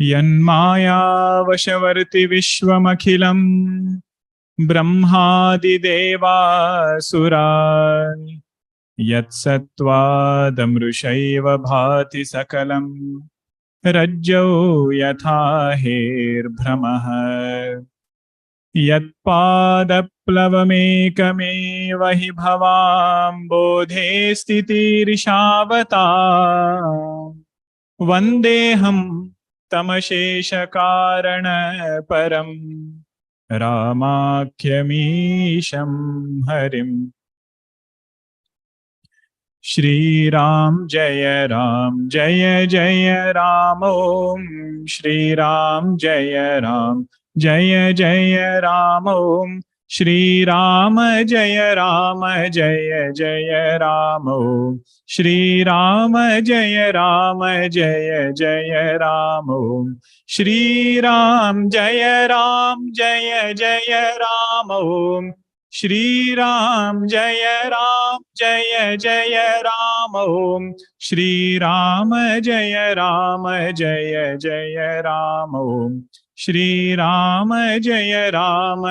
यन्मायावशवर्ति विश्वमखिलं ब्रह्मादिदेवासुरा यत्सत्त्वादमृषैव भाति सकलं रज्जौ यथा हेर्भ्रमः यत्पादप्लवमेकमेव हि भवाम्बोधे स्थितिर्षावता वन्देऽहं तमशेषकारणपरं रामाख्यमीशं हरिम्। श्रीराम जय जय राम ओम श्रीराम जय जय राम ओम श्रीराम जय जय राम ओम श्रीराम जय जय राम ओम श्रीराम जय जय राम ओम श्रीराम जय जय राम ओम श्रीराम जय जय राम ओम श्रीराम जय जय राम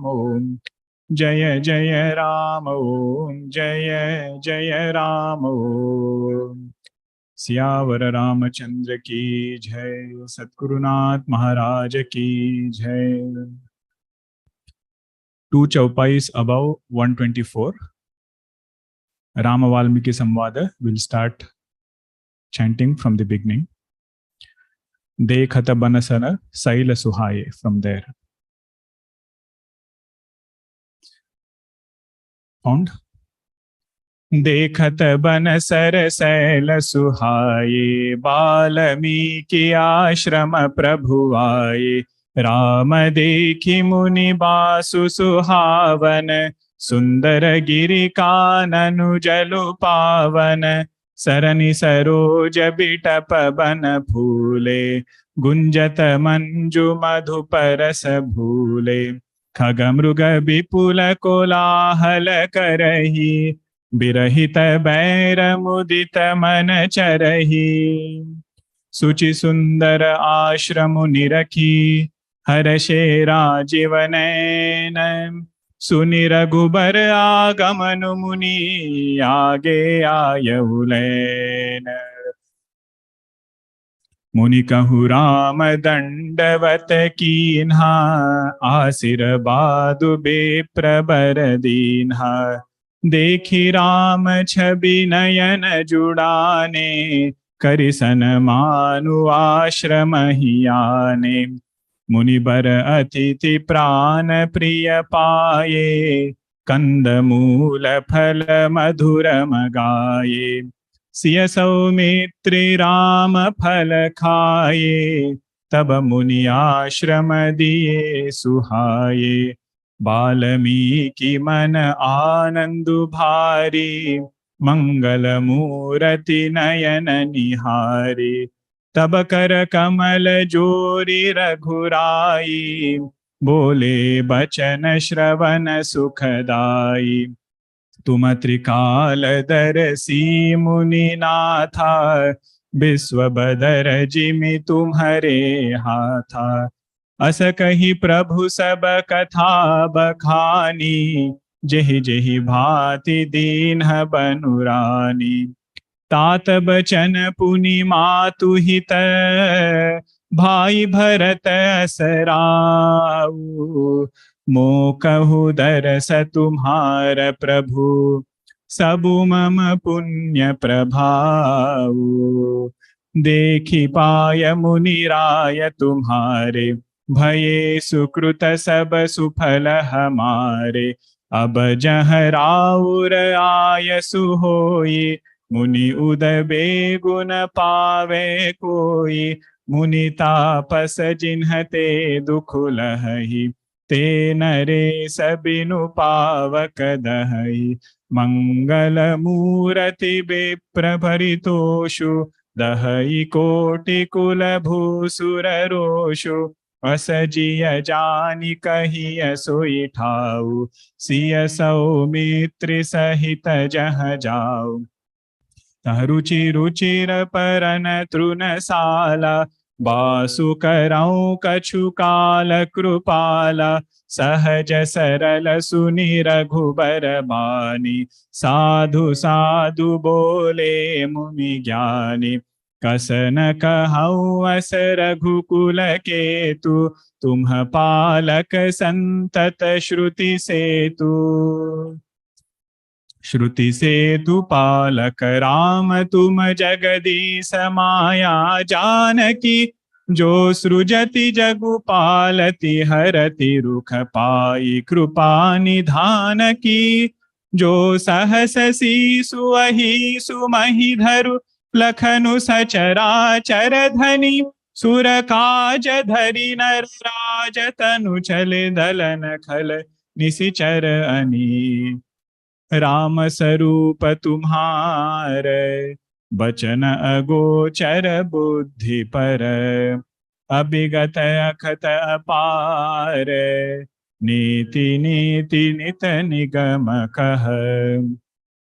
ओम जय राम ओम जय राम ओम। सियावर रामचंद्र की जय, सद्गुरुनाथ महाराज की जय। 2 चौपाईस above 124. Rama Valmiki Samvada. We'll start chanting from the beginning. Dekhata banasana saila suhaye, from there. Found? देखत बनसर सैल सुहाये, बाल्मीकि आश्रम प्रभु आये। राम देखि मुनि बासु सुहावन, सुंदर गिरि काननु जलु पावन। सरनि सरोज बिटप बन फूले, गुंजत मंजु मधुप रस भूले। खग मृग विपुल कोलाहल करही, बिरहित बैर मुदित मन चरही। सुचि सुंदर आश्रम निरखी, हर्षे राजीव नयन। सुनि रघुबर आगमन मुनि, आगे आयउ लैन। मुनि कहु राम दंडवत कीन्हा, आशीर्वादु बेप्रबर दीन्हा। देखि राम छवि नयन जुड़ाने, करिसन मानु आश्रम ही आने। मुनि बर अतिथि प्राण प्रिय पाये, कंद मूल फल मधुर मगाये। सिय सौमित्रि राम फल खाये, तब मुनि आश्रम दिए सुहाये। बाल्मीकि मन आनंदु भारी, मंगल मूरति नयन निहारी। तब कर कमल जोरी रघुराई, बोले बचन श्रवण सुखदाई। तुम त्रिकाल दर्शी मुनि नाथा, विश्व बदर जिमि तुम्हारे हाथा। अस कही प्रभु सब कथा बखानी, जेहि जेहि भांति दीन्ह बनुरानी। तात बचन पुनि मातु हित, भाई भरत असराऊ। मो कहु दरस तुम्हार प्रभु, सबु मम पुण्य प्रभाऊ। देखि पाय मुनि राय तुम्हारे, भये सुकृत सब सुफल हमारे। अब जह राउर आयसु होई, मुनि उदबे गुण पावे कोई। मुनि तापस जिन्हते दुख लहई, ते नरेश बिनु पावक दहई। मंगल मूरति विप्र भरितोषु, दहई कोटि कुल भूसुर रोषु। अस जिय जानि कहिय सोई ठाऊ, सिय सौमित्रि सहित जह जाऊ। तह रुचि रुचिर परन तृणसाला, बासु करऊँ कछु काल कृपाला, सहज सरल सुनि रघुबर बानी, साधु साधु बोले मुनि ज्ञानी, कसन कहऊँ अस रघुकुल केतु, तुम्ह पालक संतत श्रुति सेतु। श्रुति सेतु पालक राम तुम जगदीश माया जानकी, जो सृजति जगु पालति हरति रुख पाई कृपा निधान की, जो सहस सीसु अहि सुमहि धरु लखनु सचराचर धनी, सुर काज धरि नर राज तनु चले दलन खल निशिचर अनी। राम स्वरूप तुम्हारे बचन अगोचर बुद्धि पर, अभिगत अखत अपार, नीति नीति नित निगम कह।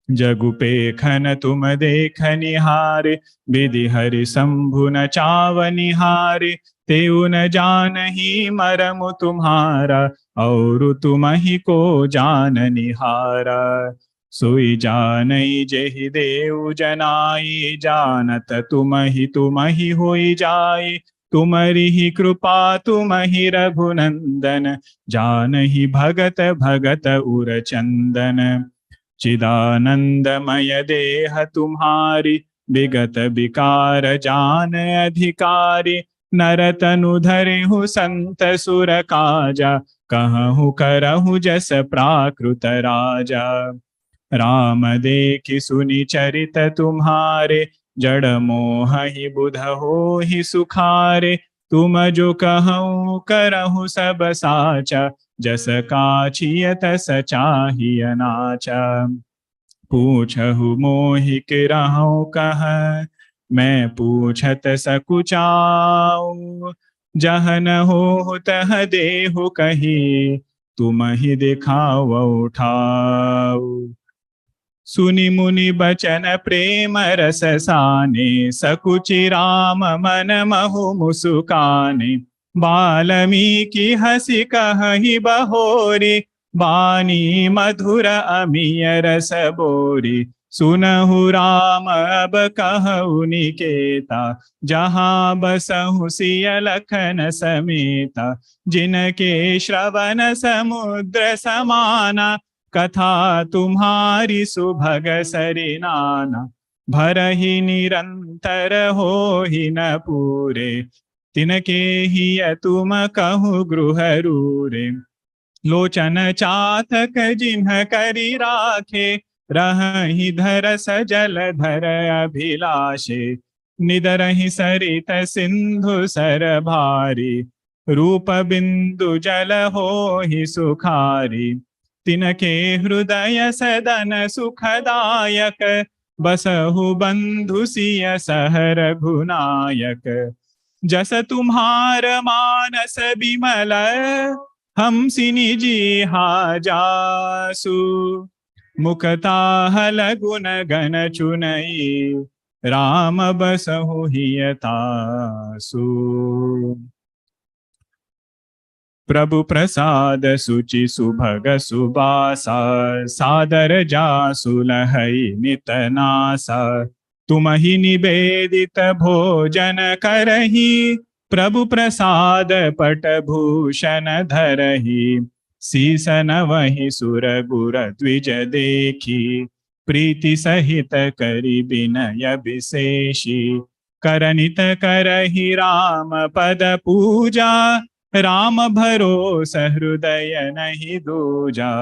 जगुपेखन तुम देख निहारे, विधि हरि शंभु न चाव निहारे, तेउ न जानहि मरमु तुम्हारा, और तुम ही को जान निहारा। सोई जानई जेहि देव जनाई, जानत तुम ही होई जाई, तुम्हारी ही कृपा तुम ही रघुनंदन, जानहि भगत भगत उर चंदन। चिदानंदमय देह तुम्हारी, विगत विकार जान अधिकारी, नर तनु धरिहु संत सुर काजा, कहूँ करहु जस प्राकृत राजा। राम देखि सुनि चरित तुम्हारे, जड़ मोह ही बुध हो ही सुखारे, तुम जो कहूँ करहु सब साचा, जस काछिय तस चाहिय नाचा। पूछहु मोहि किरहु कह, मैं पूछत सकुचाऊ, जह न हो तह देहु कही, तुम ही दिखाओ ठाऊ। सुनि मुनि बचन प्रेम रस साने, सकुचि राम मन महु मुसुकाने, बाल्मीकि हसी कहि बहोरी, बानी मधुर अमिय रस बोरी। सुनहु राम अब कहु निकेता, जहाँ बसहु सिय लखन समेता, जिनके श्रवण समुद्र समाना, कथा तुम्हारी सुभग सरिनाना। भरहि निरंतर हो ही न पूरे, तिनके ही तुम कहु गृह रूरे। लोचन चातक जिन्ह करी राखे, रहहि धर सजल धर अभिलाषे। निदरहि सरित सिंधु सर भारी, रूप बिंदु जल हो ही सुखारी। तिनके हृदय सदन सुखदायक, बसहु बंधु सिय सहर रघुनायक। जस तुम्हार मानस बिमल, हम सिनि जीहा जासु। मुखताहल गुण गण चुनई, राम बसहु हियतासु। प्रभु प्रसाद सुचि सुभग सुबासा, सादर जासु लहई नित नासा। तुम ही निवेदित भोजन करही, प्रभु प्रसाद पट भूषण धरही। सीसन वही सुर गुर द्विज देखी, प्रीति सहित करि विनय विशेषी। करनित करही राम पद पूजा, राम भरोस हृदय नहीं दूजा।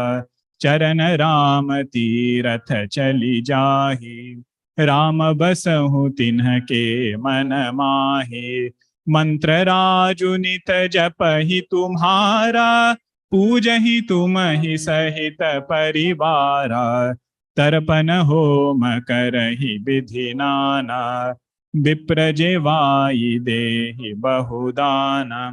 चरण राम तीरथ चली जाही, राम बसहु तिन्ह के मन माहे। मंत्र राजु नित जपहि तुम्हारा, पूजहि तुम ही सहित परिवारा। तर्पण होम करहि विधि नाना, विप्र जेवाई देहि बहुदाना।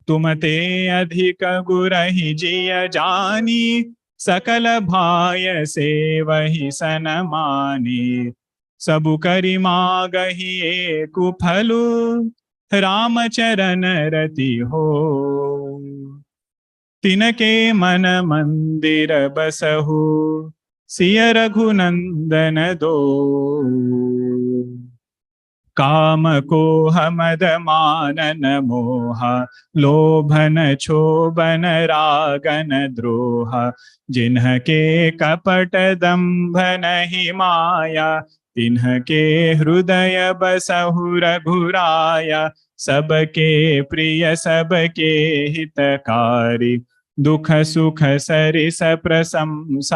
तुम ते अधिक गुरहि जिय जानी, सकल भाय से वही सन मानी। सबु करि मागहि एकु फलु, राम चरण रति हो। तिनके मन मंदिर बसहु, सिय रघुनंदन दो। काम कोह मद मानन मोहा, लोभन क्षोभन रागन द्रोहा। जिन्हके कपट दंभ नहीं माया, तिन्हके हृदय बसहु रघुराया। सबके प्रिय सबके हितकारी, दुख सुख सरिस प्रशंसागारी।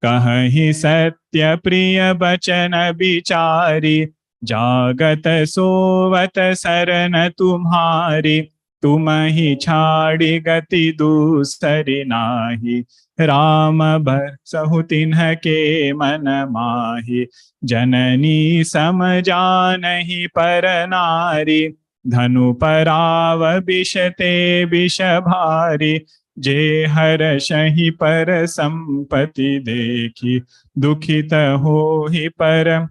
कहीं सत्य प्रिय बचन बिचारी, जागत सोवत सरन तुम्हारी। तुम ही छाड़ी गति दूसरी नाही, राम बरसहु तिन्हके मन माही। जननी समझानहि पर नारी, धनु पराव विषते विष भारी। जे हर्षहि पर संपत्ति देखी, दुखित होहि पर।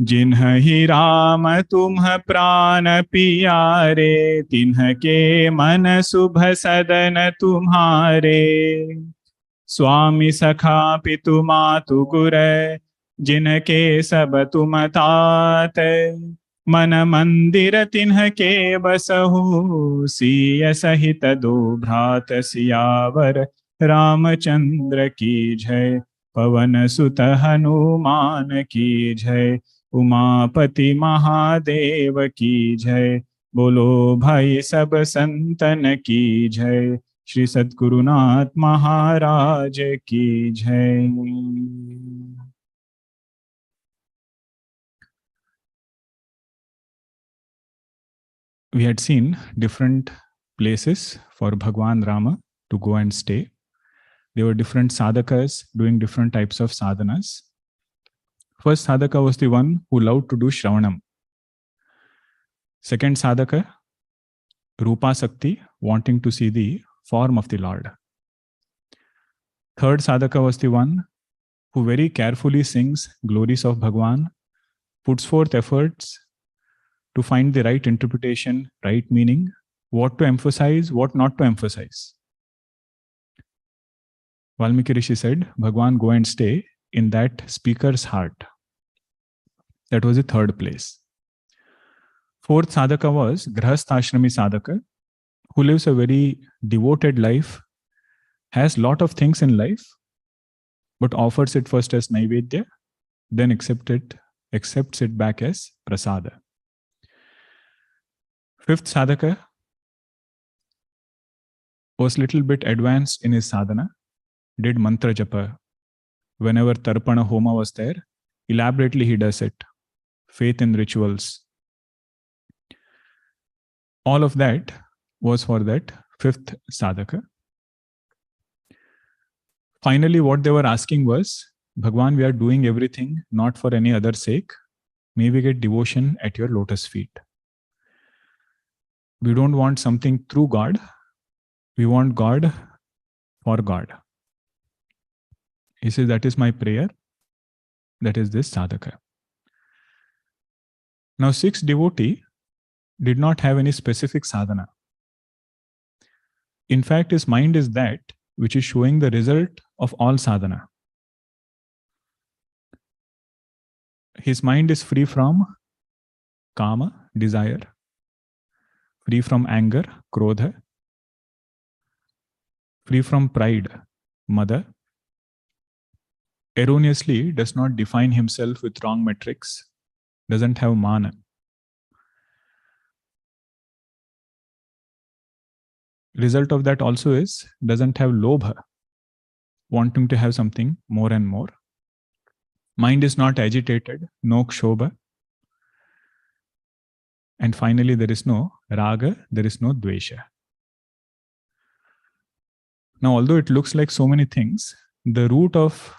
जिन्हि राम तुम्ह प्राण पियारे, तिन्हके मन शुभ सदन तुम्हारे। स्वामी सखा पितु मातु गुर, जिनके सब तुम तात। मन मंदिर तिन्हके बसहु, सिय सहित दो भ्रात सियावर। रामचंद्र की जय, पवन सुत हनुमान की जय। उमापति महादेव की जय, बोलो भाई सब संतन की जय। श्री सद्गुरुनाथ महाराज की जय। We had seen different places for Bhagwan Rama to go and stay. There were different sadhakas doing different types of sadhanas. First sadhaka was the one who loved to do Shravanam. Second sadhaka, Rupa Sakti, wanting to see the form of the Lord. Third sadhaka was the one who very carefully sings glories of Bhagwan, puts forth efforts to find the right interpretation, right meaning, what to emphasize, what not to emphasize. Valmiki Rishi said, Bhagwan, go and stay in that speaker's heart. That was the third place. Fourth sadhaka was Grahastha-ashrami sadhaka, who lives a very devoted life, has lot of things in life, but offers it first as Naivedya, then accepts it back as Prasada. Fifth sadhaka was little bit advanced in his sadhana, did mantra japa. Whenever Tarpana Homa was there, elaborately he does it. Faith in rituals. All of that was for that fifth sadhaka. Finally, what they were asking was, Bhagwan, we are doing everything not for any other sake. May we get devotion at your lotus feet. We don't want something through God. We want God for God. He says, that is my prayer. That is this sadhaka. Now, sixth devotee did not have any specific sadhana. In fact, his mind is that which is showing the result of all sadhana. His mind is free from kama, desire, free from anger, krodha, free from pride, mada, erroneously does not define himself with wrong metrics, doesn't have mana. Result of that also is doesn't have lobha, wanting to have something more and more. Mind is not agitated, no kshobha. And finally, there is no raga, there is no dvesha. Now, although it looks like so many things, the root of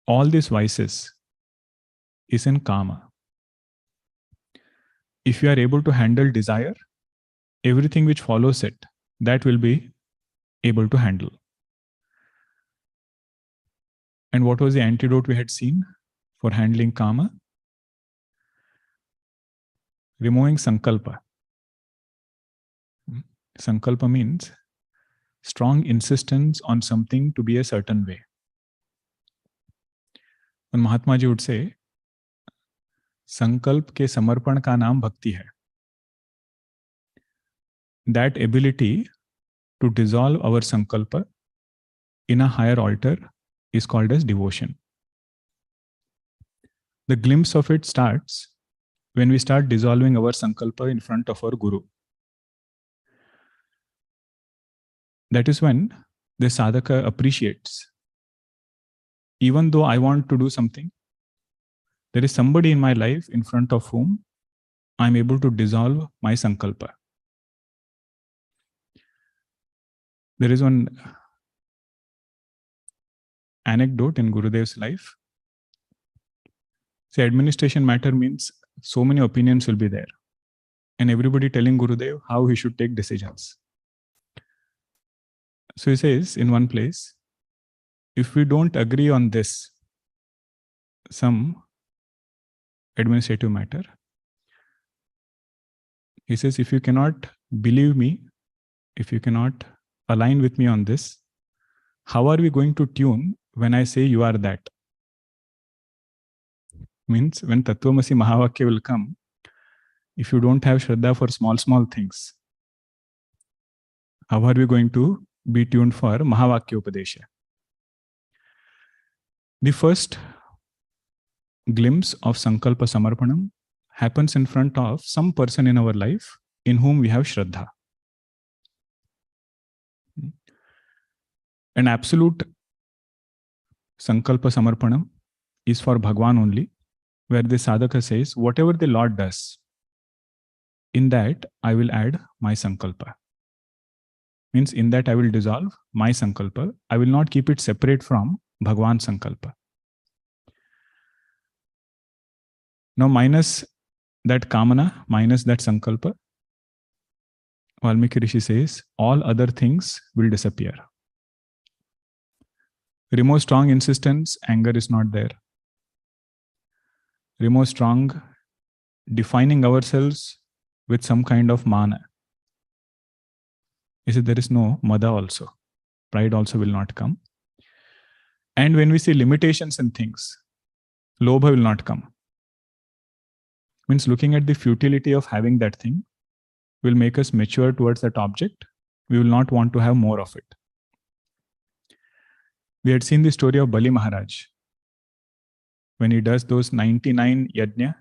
all these vices is in kama. If you are able to handle desire, everything which follows it, that will be able to handle. And what was the antidote we had seen for handling kama? Removing sankalpa. Sankalpa means strong insistence on something to be a certain way. And Mahatma ji would say, संकल्प के समर्पण का नाम भक्ति है. That ability to dissolve our sankalpa in a higher altar is called as devotion. The glimpse of it starts when we start dissolving our sankalpa in front of our guru. That is when the sadhaka appreciates, even though I want to do something, there is somebody in my life in front of whom I am able to dissolve my sankalpa. There is one anecdote in Gurudev's life. Say, administration matter means so many opinions will be there, and everybody telling Gurudev how he should take decisions. So he says in one place, if we don't agree on this, some administrative matter, he says, if you cannot believe me, if you cannot align with me on this, how are we going to tune when I say you are that? Means when Tattvamasi Mahavakya will come, if you don't have Shraddha for small things, how are we going to be tuned for Mahavakya Upadesha? The first glimpse of Sankalpa Samarpanam happens in front of some person in our life in whom we have Shraddha. An absolute Sankalpa Samarpanam is for Bhagwan only, where the sadhaka says, whatever the Lord does, in that I will add my Sankalpa. Means in that I will dissolve my Sankalpa. I will not keep it separate from Bhagwan Sankalpa. Now minus that Kamana, minus that Sankalpa, Valmiki Rishi says, all other things will disappear. Remove strong insistence, anger is not there. Remove strong defining ourselves with some kind of mana. He said there is no mada also. Pride also will not come. And when we see limitations in things, lobha will not come. Means looking at the futility of having that thing will make us mature towards that object. We will not want to have more of it. We had seen the story of Bali Maharaj. When he does those 99 yajna,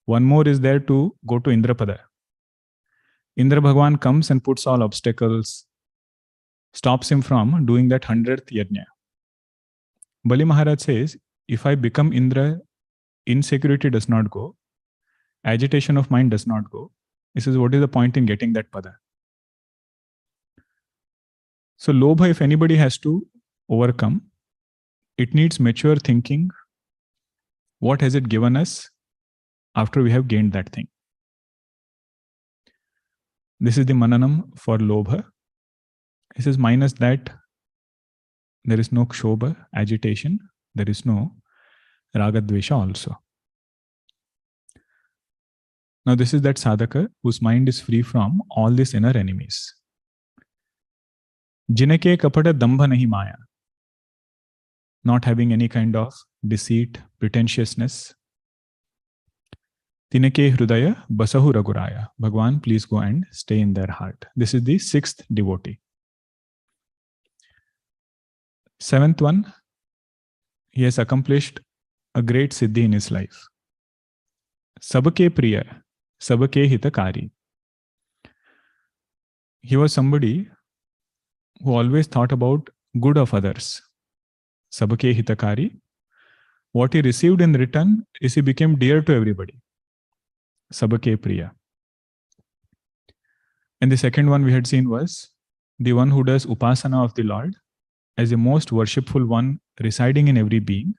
one more is there to go to Indrapada. Indra Bhagwan comes and puts all obstacles, stops him from doing that 100th yajna. Bali Maharaj says, if I become Indra, insecurity does not go, agitation of mind does not go. He says, what is the point in getting that pada? So lobha, if anybody has to overcome, it needs mature thinking. What has it given us after we have gained that thing? This is the mananam for lobha. He says, minus that, there is no kshobha, agitation. There is no ragadvesha also. Now this is that sadhaka whose mind is free from all these inner enemies. Jinake kapada dambha nahi maya. Not having any kind of deceit, pretentiousness. Tinake hrudaya basahu raguraya. Bhagwan, please go and stay in their heart. This is the 6th devotee. 7th one, he has accomplished a great siddhi in his life. Sabke priya, sabke hitakari. He was somebody who always thought about good of others. Sabke hitakari. What he received in return is he became dear to everybody. Sabke priya. And the second one we had seen was the one who does upasana of the Lord as the most worshipful one residing in every being.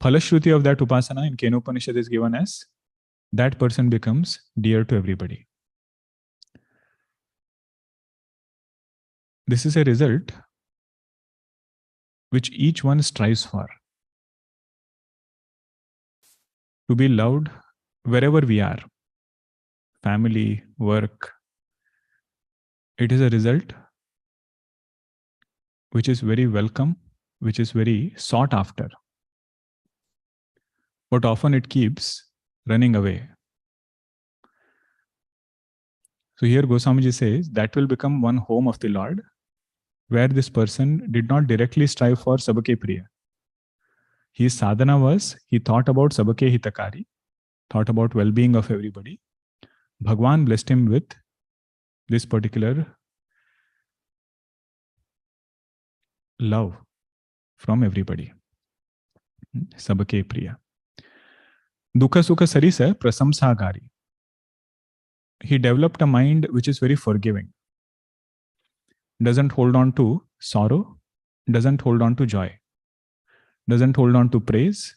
Phalashruti of that upasana in Kenopanishad is given as that person becomes dear to everybody. This is a result which each one strives for. to be loved wherever we are, family, work. It is a result which is very welcome, which is very sought after. But often it keeps running away. So here Goswamiji says that will become one home of the Lord, where this person did not directly strive for Sabake Priya. His sadhana was, he thought about Sabake Hitakari, thought about well-being of everybody. Bhagwan blessed him with this particular love from everybody. Sabake Priya. Dukha Sukha Sarisa Prasamsagari. He developed a mind which is very forgiving. Doesn't hold on to sorrow, doesn't hold on to joy, doesn't hold on to praise,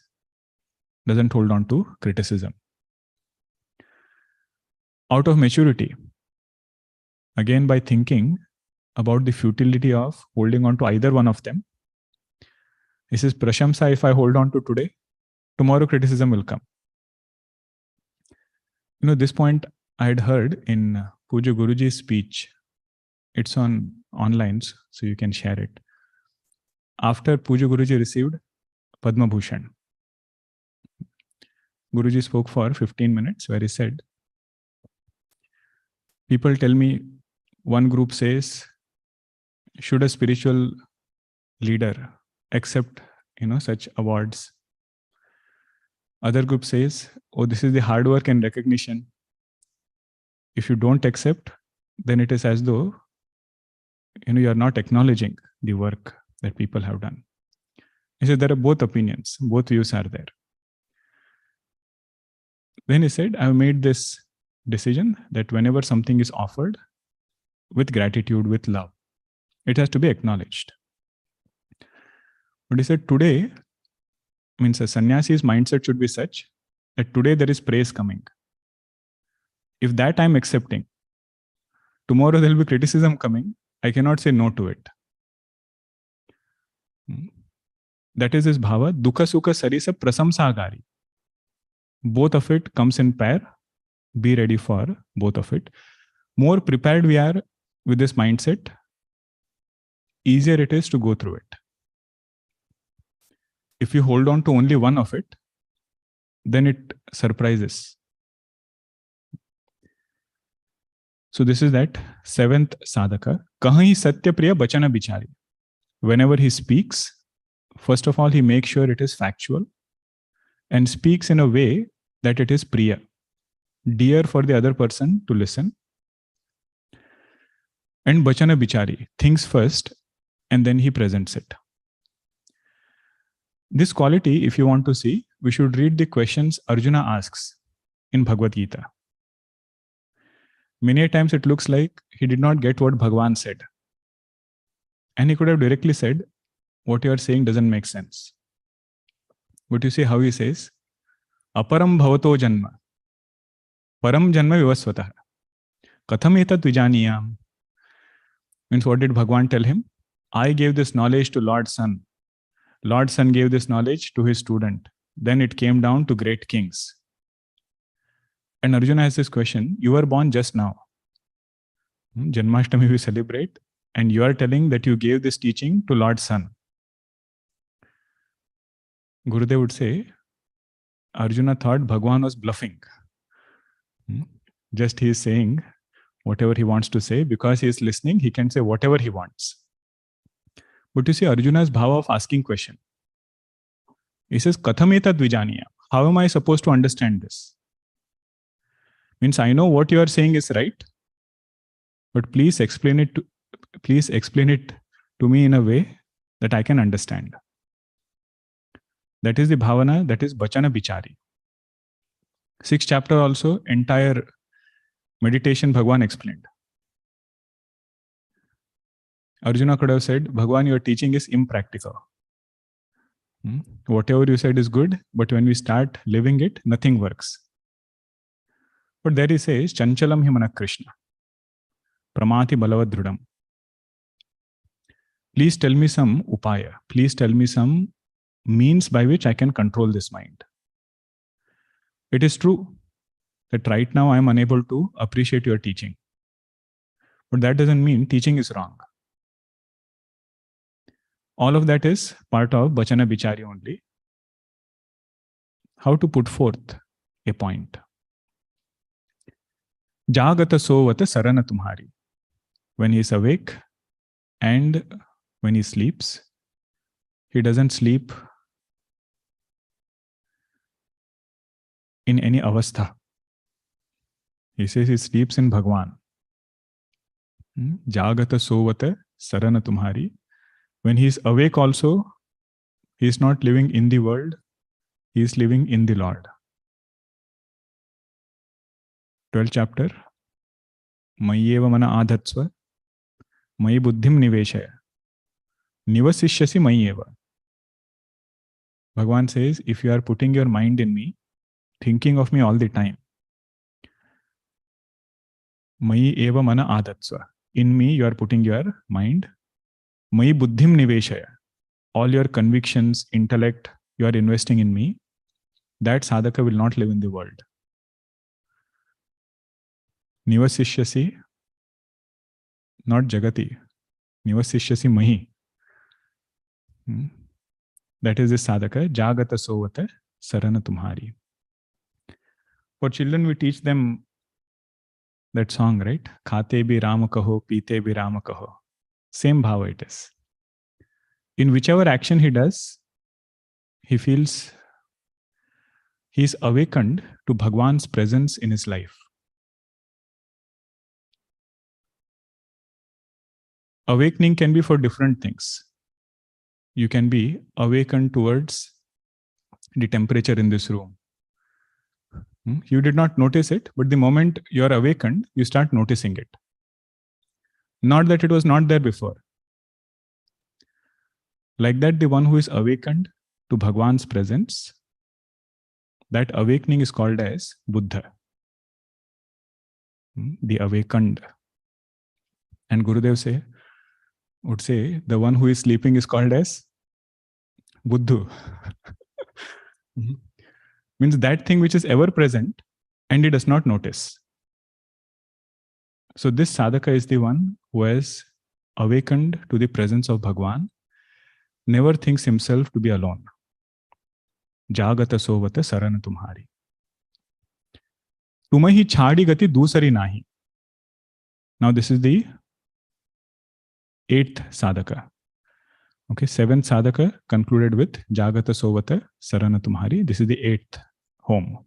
doesn't hold on to criticism. Out of maturity, again by thinking about the futility of holding on to either one of them, he says, Prashamsa, if I hold on to today, tomorrow criticism will come. This point I had heard in Puja Guruji's speech. It's online, so you can share it. After Puja Guruji received Padma Bhushan, Guruji spoke for 15 minutes where he said, people tell me, one group says, should a spiritual leader accept such awards? Other group says, oh, this is the hard work and recognition. If you don't accept, then it is as though you are not acknowledging the work that people have done. He said there are both opinions, both views are there. Then he said, I have made this decision that whenever something is offered with gratitude, with love, it has to be acknowledged. But he said today, means a sannyasi's mindset should be such that today there is praise coming. If that I'm accepting, tomorrow there will be criticism coming, I cannot say no to it. That is his bhava, dukha sukha sarisa prasamsagari. Both of it comes in pair. Be ready for both of it. More prepared we are with this mindset, easier it is to go through it. If you hold on to only one of it, then it surprises. So this is that seventh sadhaka. Kahi satya priya bachana bichari. Whenever he speaks, first of all, he makes sure it is factual and speaks in a way that it is priya, dear for the other person to listen. And bachana bichari, thinks first and then he presents it. This quality, if you want to see, we should read the questions Arjuna asks in Bhagavad Gita. Many times it looks like he did not get what Bhagavan said. And he could have directly said, what you are saying doesn't make sense. But you see how he says, aparam bhavato janma, param janma vivasvatah, katham etat vijaniyam. Means what did Bhagavan tell him? I gave this knowledge to Lord Son. Lord Son gave this knowledge to his student. Then it came down to great kings. And Arjuna has this question, you were born just now. Janmashtami we celebrate, and you are telling that you gave this teaching to Lord Son. Gurudev would say, Arjuna thought Bhagavan was bluffing. Just he is saying whatever he wants to say. Because he is listening, he can say whatever he wants. But you see Arjuna's bhava of asking question. He says, Katham etat vijaniya. How am I supposed to understand this? Means I know what you are saying is right, but please explain it to me in a way that I can understand. That is the bhavana, that is bachana bichari. 6th chapter also, entire meditation Bhagavan explained. Arjuna could have said, Bhagavan, your teaching is impractical. Whatever you said is good, but when we start living it, nothing works. But there he says, Chanchalam himana Krishna, pramati balavad dhrudam. Please tell me some upaya. Please tell me some means by which I can control this mind. It is true that right now I am unable to appreciate your teaching. But that doesn't mean teaching is wrong. All of that is part of Bachana Bichari only. How to put forth a point. Jagata sovata sarana tumhari. When he is awake and when he sleeps, he doesn't sleep in any avastha. He says he sleeps in Bhagwan. Jagata sovata sarana tumhari. When he is awake also, he is not living in the world, he is living in the Lord. 12th chapter. Mayyeva mana adhatsva, mayi buddhim niveshaya, nivasishyasi mayyeva. Bhagavan says, if you are putting your mind in me, thinking of me all the time, mayi eva mana adhatsva. In me, you are putting your mind. Mayi buddhim niveshaya. All your convictions, intellect, you are investing in me. That sadhaka will not live in the world. Nivasishyasi, not jagati. Nivasishyasi mahi. That is the sadhaka. Jagata sovata sarana tumhari. For children, we teach them that song, right? Khate bhi Rama kaho, peete bhi Rama kaho. Same bhava it is. In whichever action he does, he feels he is awakened to Bhagwan's presence in his life. Awakening can be for different things. You can be awakened towards the temperature in this room. You did not notice it, but the moment you are awakened, you start noticing it. Not that it was not there before. Like that, the one who is awakened to Bhagwan's presence, that awakening is called as Buddha. The awakened. And Gurudev would say, the one who is sleeping is called as Buddhu. Means that thing which is ever present and he does not notice. So this sadhaka is the one who has awakened to the presence of Bhagwan, never thinks himself to be alone. Jagata sovata sarana tumhari. Tumahi chhadi gati dusari nahi. Now this is the 8th sadhaka. Okay, 7th sadhaka concluded with Jagata sovata sarana tumhari. This is the 8th home.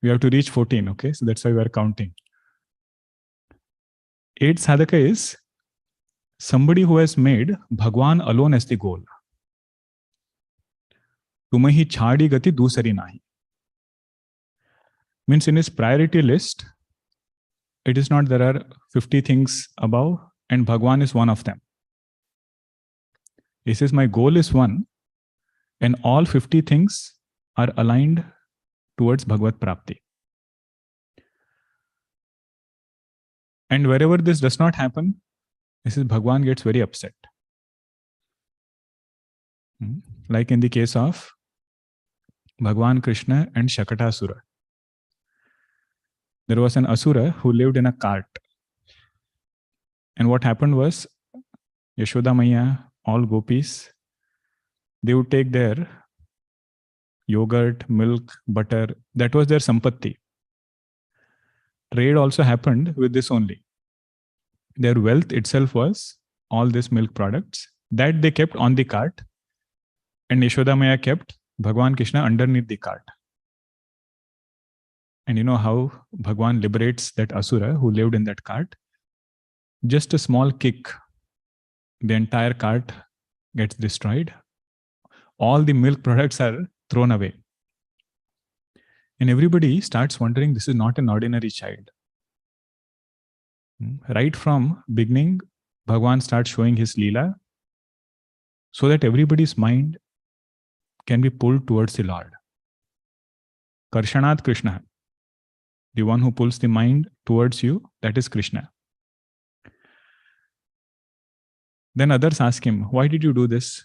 We have to reach 14, okay? So that's why we are counting. 8th sadhaka is somebody who has made Bhagwan alone as the goal. Tumahi chhadi gati dusari nahi. Means in his priority list, it is not there are 50 things above and Bhagwan is one of them. He says, my goal is one and all 50 things are aligned towards Bhagavad Prapti. And wherever this does not happen, he says, Bhagwan gets very upset. Like in the case of Bhagwan Krishna and Shakatasura. There was an Asura who lived in a cart. And what happened was, Yashoda Maya, all gopis, they would take their yogurt, milk, butter. That was their sampatti. Trade also happened with this only. Their wealth itself was all these milk products that they kept on the cart. And Yashoda Maya kept Bhagwan Krishna underneath the cart. And you know how Bhagwan liberates that Asura who lived in that cart? Just a small kick, the entire cart gets destroyed. All the milk products are thrown away. And everybody starts wondering, this is not an ordinary child. Right from beginning, Bhagwan starts showing his Leela so that everybody's mind can be pulled towards the Lord. Karshanat Krishna. The one who pulls the mind towards you, that is Krishna. Then others ask him, why did you do this?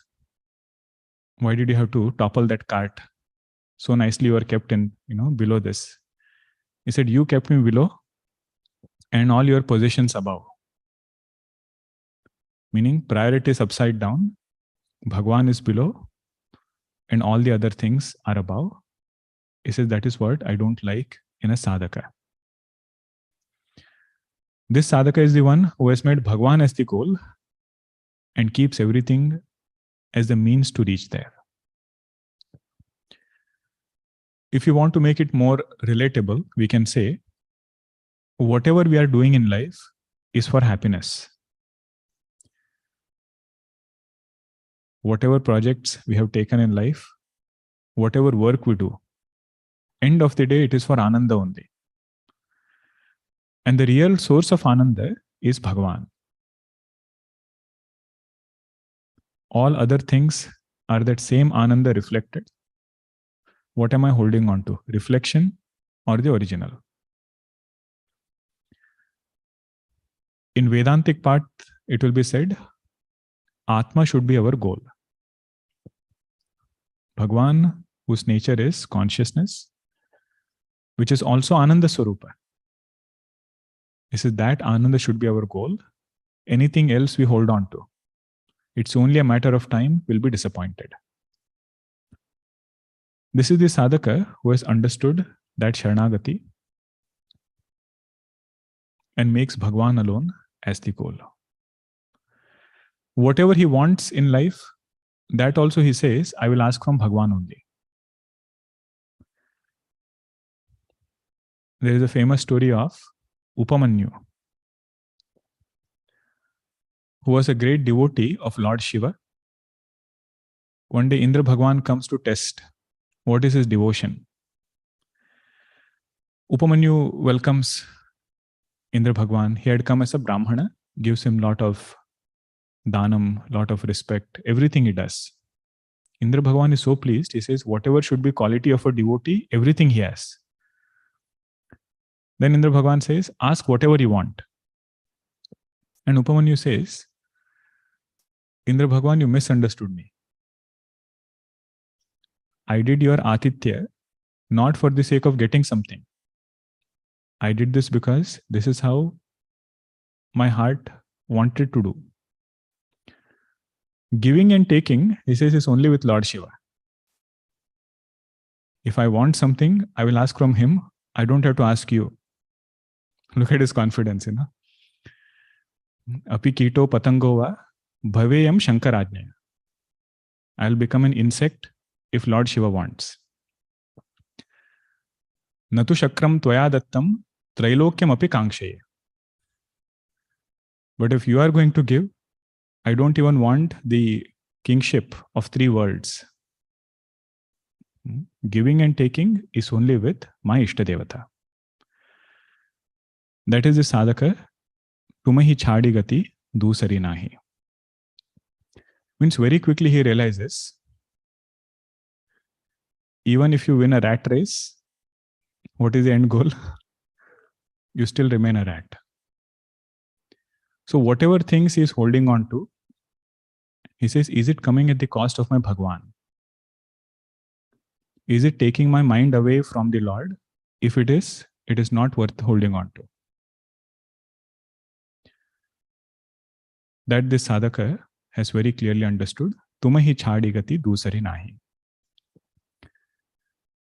Why did you have to topple that cart so nicely you are kept in, below this. He said, you kept me below and all your possessions above. Meaning priority is upside down, Bhagwan is below, and all the other things are above. He says, that is what I don't like in a sadhaka. This sadhaka is the one who has made Bhagwan as the goal and keeps everything as the means to reach there. If you want to make it more relatable, we can say, whatever we are doing in life is for happiness. Whatever projects we have taken in life, whatever work we do, end of the day, it is for Ananda only. And the real source of Ananda is Bhagavan. All other things are that same Ananda reflected. What am I holding on to? Reflection or the original? In Vedantic part, it will be said, Atma should be our goal. Bhagwan, whose nature is consciousness, which is also Ananda Swarupa. This is that Ananda should be our goal. Anything else we hold on to. It's only a matter of time, we'll be disappointed. This is the sadhaka who has understood that Sharanagati and makes Bhagwan alone as the goal. Whatever he wants in life, that also he says, I will ask from Bhagwan only. There is a famous story of Upamanyu, who was a great devotee of Lord Shiva. One day Indra Bhagwan comes to test what is his devotion. Upamanyu welcomes Indra Bhagwan. He had come as a Brahmana, gives him lot of dhanam, lot of respect, everything he does. Indra Bhagwan is so pleased, he says, whatever should be quality of a devotee, everything he has. Then Indra Bhagwan says, ask whatever you want. And Upamanyu says, Indra Bhagwan, you misunderstood me. I did your Atitya not for the sake of getting something. I did this because this is how my heart wanted to do. Giving and taking, he says, is only with Lord Shiva. If I want something, I will ask from him. I don't have to ask you. Look at his confidence, Api kito patango va bhaveyam shankarajnaya. I'll become an insect if Lord Shiva wants. Natu shakram tvaya dattam trailokyam api kankshaya. But if you are going to give, I don't even want the kingship of 3 worlds. Giving and taking is only with my Ishtadevata. That is the sadhaka, tumahi chhadi gati dusari nahi. Means very quickly he realizes, even if you win a rat race, what is the end goal? You still remain a rat. So whatever things he is holding on to, he says, is it coming at the cost of my Bhagwan? Is it taking my mind away from the Lord? If it is not worth holding on to. That this sadhaka has very clearly understood, tumahi chhadi gati dusari nahi.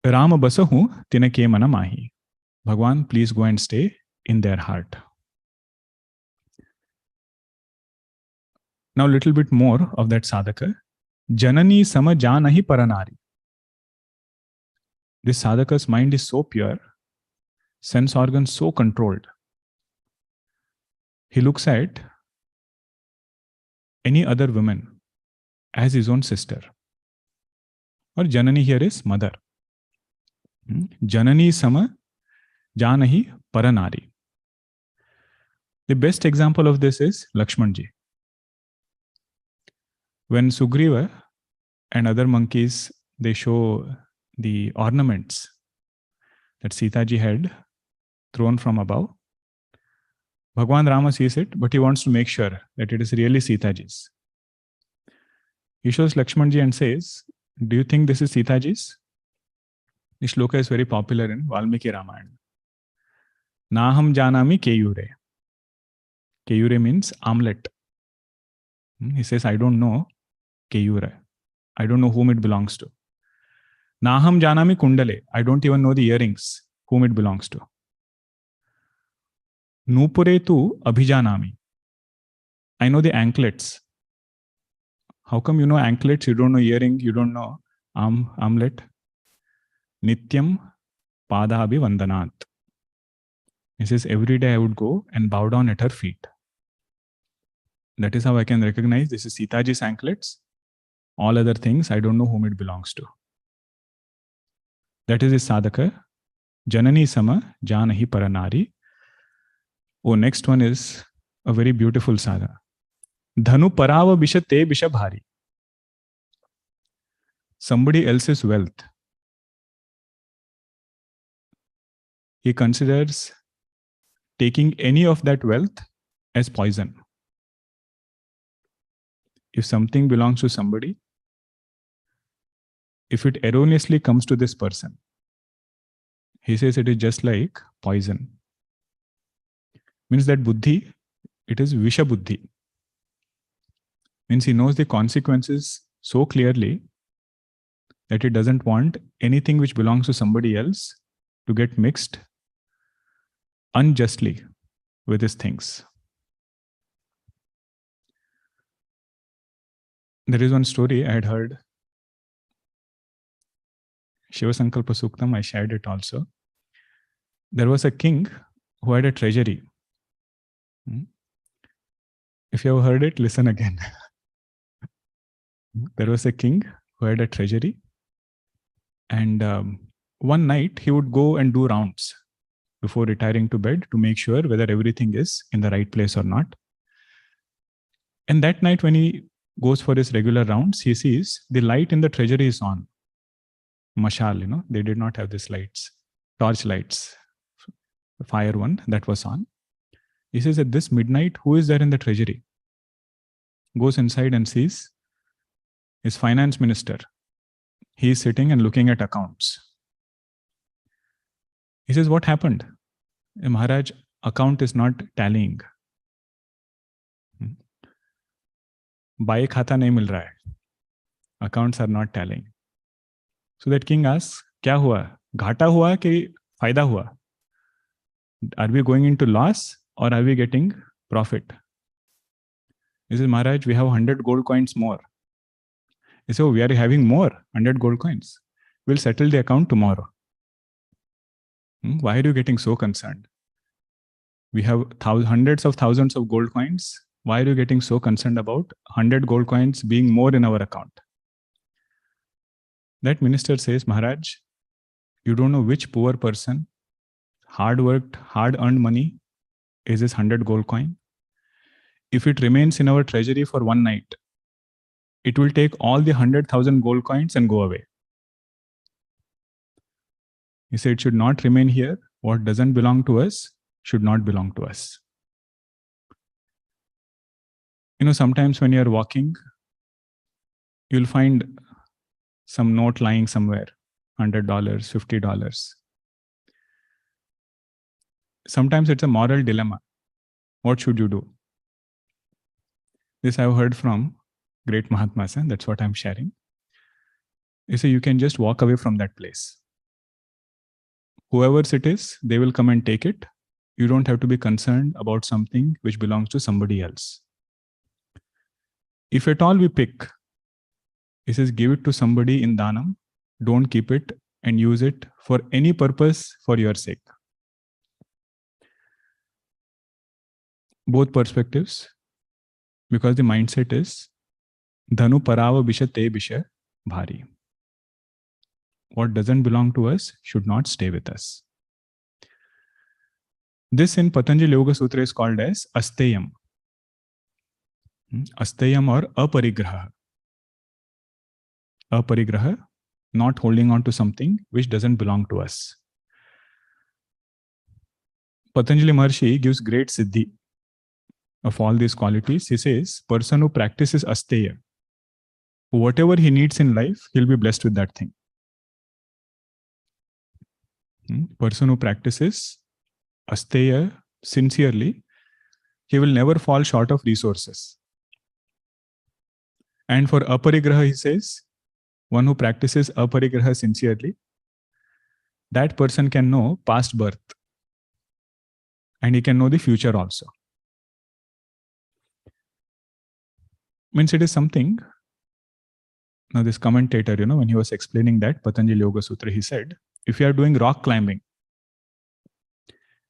Rama basahu tinake mana mahi. Bhagwan, please go and stay in their heart. Now a little bit more of that sadhaka. Janani sama janahi paranari. This sadhaka's mind is so pure, sense organs so controlled. He looks at any other woman as his own sister. Or Janani here is mother. Janani sama janahi paranari. The best example of this is Lakshmanji. When Sugriva and other monkeys, they show the ornaments that Sitaji had thrown from above, Bhagwan Rama sees it, but he wants to make sure that it is really Sitaji's. He shows Lakshmanji and says, do you think this is Sitaji's? This shloka is very popular in Valmiki Ramayana. Naham janami keyure. Keyure means omelette. He says, I don't know keyure. I don't know whom it belongs to. Naham janami kundale. I don't even know the earrings, whom it belongs to. Nupure tu abhijanami. I know the anklets. How come you know anklets? You don't know earring, you don't know armlet? Nityam padabhi vandanat. He says, every day I would go and bow down at her feet. That is how I can recognize this is Sitaji's anklets. All other things, I don't know whom it belongs to. That is his sadhaka. Janani sama janahi paranari. Oh, next one is a very beautiful sadhana. Dhanu parava bisha te bisha bhari. Somebody else's wealth. He considers taking any of that wealth as poison. If something belongs to somebody, if it erroneously comes to this person, he says it is just like poison. Means that buddhi, it is visha buddhi. Means he knows the consequences so clearly that he doesn't want anything which belongs to somebody else to get mixed unjustly with his things. There is one story I had heard. Shiva Sankalpa Suktam, I shared it also. There was a king who had a treasury. If you have heard it, listen again. There was a king who had a treasury, and one night he would go and do rounds before retiring to bed to make sure whether everything is in the right place or not. And that night when he goes for his regular rounds, he sees the light in the treasury is on. Mashal, they did not have these lights, torch lights, the fire one that was on. He says at this midnight, who is there in the treasury? Goes inside and sees his finance minister. He is sitting and looking at accounts. He says, what happened? Maharaj, account is not tallying. Buy khata nahi mil raha hai. Accounts are not tallying. So that king asks, kya hua? Ghata hua ki fayda hua? Are we going into loss or are we getting profit? He says, Maharaj, we have 100 gold coins more. He says, oh, we are having more, 100 gold coins. We'll settle the account tomorrow. Why are you getting so concerned? We have hundreds of thousands of gold coins. Why are you getting so concerned about 100 gold coins being more in our account? That minister says, Maharaj, you don't know which poor person, hard worked, hard earned money is this 100 gold coin. If it remains in our treasury for one night, it will take all the 100,000 gold coins and go away. He said it should not remain here. What doesn't belong to us should not belong to us. Sometimes when you're walking, you'll find some note lying somewhere, $100, $50. Sometimes it's a moral dilemma. What should you do? This I've heard from great Mahatmas, and that's what I'm sharing. You say you can just walk away from that place. Whoever's it is, they will come and take it. You don't have to be concerned about something which belongs to somebody else. If at all we pick, he says, give it to somebody in Dhanam. Don't keep it and use it for any purpose for your sake. Both perspectives, because the mindset is Dhanu parava bisha te bisha bhari. What doesn't belong to us should not stay with us. This in Patanjali Yoga Sutra is called as Asteyam. Asteyam or aparigraha. Aparigraha, not holding on to something which doesn't belong to us. Patanjali Maharshi gives great siddhi of all these qualities. He says, person who practices asteya, whatever he needs in life, he'll be blessed with that thing. Person who practices asteya sincerely, he will never fall short of resources. And for aparigraha, he says, one who practices aparigraha sincerely, that person can know past birth and he can know the future also. Means it is something. Now this commentator, when he was explaining that Patanjali Yoga Sutra, he said, if you are doing rock climbing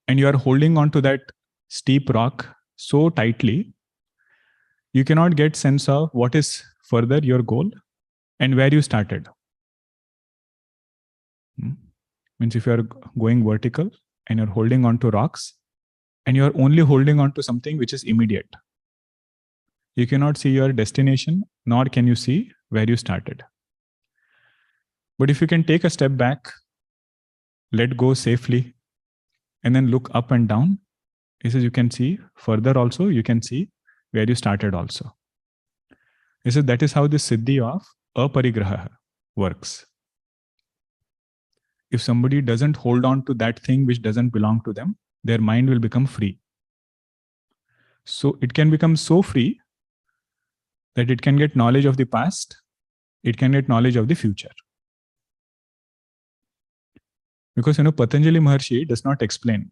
and you are holding on to that steep rock so tightly, you cannot get sense of what is further your goal and where you started. Means if you are going vertical and you're holding on to rocks and you're only holding on to something which is immediate, you cannot see your destination, nor can you see where you started. But if you can take a step back, let go safely, and then look up and down, he says you can see further also, you can see where you started also. He says that is how the siddhi of aparigraha works. If somebody doesn't hold on to that thing which doesn't belong to them, their mind will become free. So it can become so free that it can get knowledge of the past, it can get knowledge of the future. Because Patanjali Maharshi does not explain.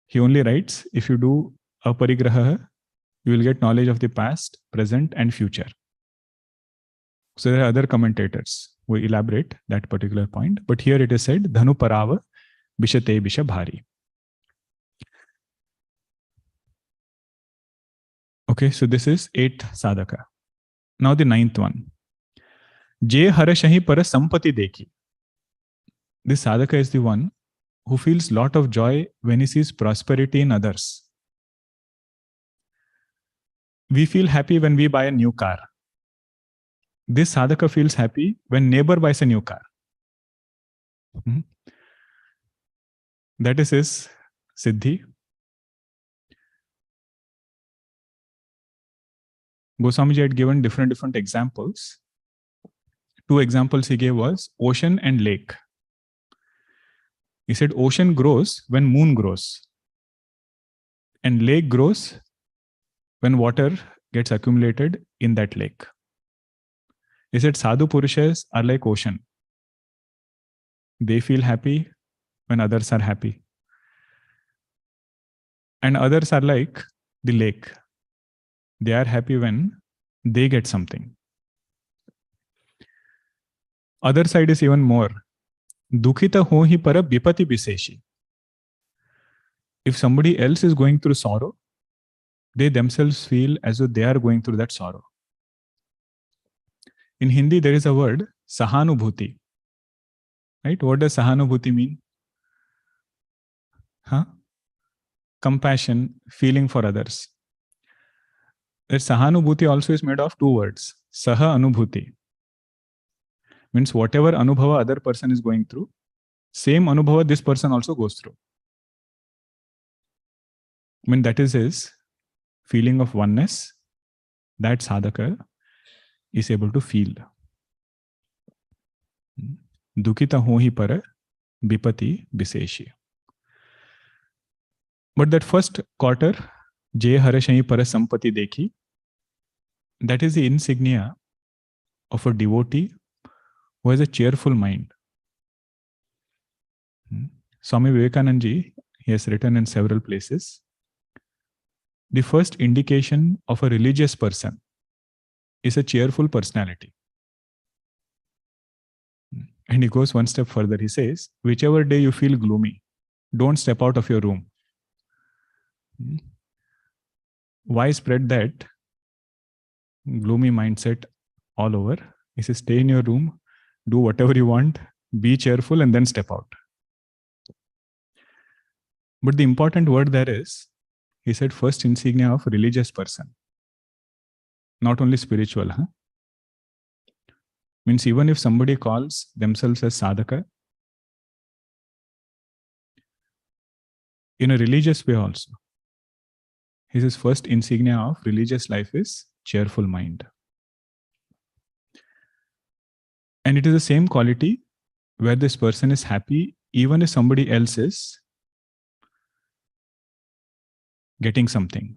He only writes, if you do aparigraha, you will get knowledge of the past, present, and future. So there are other commentators who elaborate that particular point. But here it is said, Dhanu Parava Bishate Bisha Bhari. Okay, so this is 8th sadhaka. Now the 9th one. Je harashahi para sampati dekhi. This sadhaka is the one who feels lot of joy when he sees prosperity in others. We feel happy when we buy a new car. This sadhaka feels happy when neighbor buys a new car. That is his siddhi. Goswamiji had given different examples. 2 examples he gave was ocean and lake. He said ocean grows when moon grows. And lake grows when water gets accumulated in that lake. He said sadhu purushas are like ocean. They feel happy when others are happy. And others are like the lake. They are happy when they get something. Other side is even more. Dukhita ho hi para vipati viseshi. If somebody else is going through sorrow, they themselves feel as though they are going through that sorrow. In Hindi, there is a word, sahanubhuti. Right? What does sahanubhuti mean? Compassion, feeling for others. That sahanubhuti also is made of 2 words. Saha anubhuti. Means whatever anubhava other person is going through, same anubhava this person also goes through. I mean, that is his feeling of oneness. That sadhaka is able to feel. Dukhita ho hi para vipati viseshi. But that first quarter, Je harashahi para sampati dekhi, that is the insignia of a devotee who has a cheerful mind. Swami Vivekananda ji, he has written in several places, the first indication of a religious person is a cheerful personality. And he goes one step further. He says, whichever day you feel gloomy, don't step out of your room. Why spread that gloomy mindset all over? He says, stay in your room, do whatever you want, be cheerful, and then step out. But the important word there is, he said, first insignia of religious person. Not only spiritual. Means even if somebody calls themselves as sadhaka, in a religious way also, he says first insignia of religious life is cheerful mind. And it is the same quality where this person is happy even if somebody else is getting something,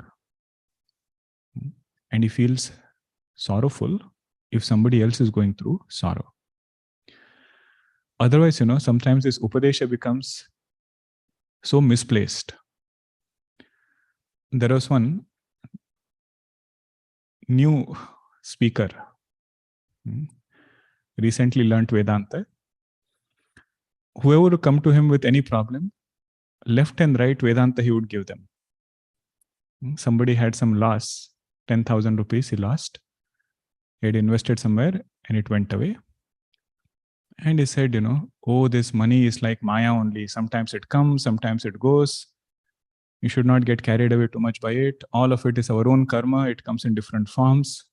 and he feels sorrowful if somebody else is going through sorrow. Otherwise, sometimes this Upadesha becomes so misplaced. There was one new speaker, recently learnt Vedanta. Whoever would come to him with any problem, left and right Vedanta he would give them. Somebody had some loss, 10,000 rupees he lost. He had invested somewhere and it went away. And he said, oh, this money is like Maya only. Sometimes it comes, sometimes it goes. You should not get carried away too much by it. All of it is our own karma. It comes in different forms.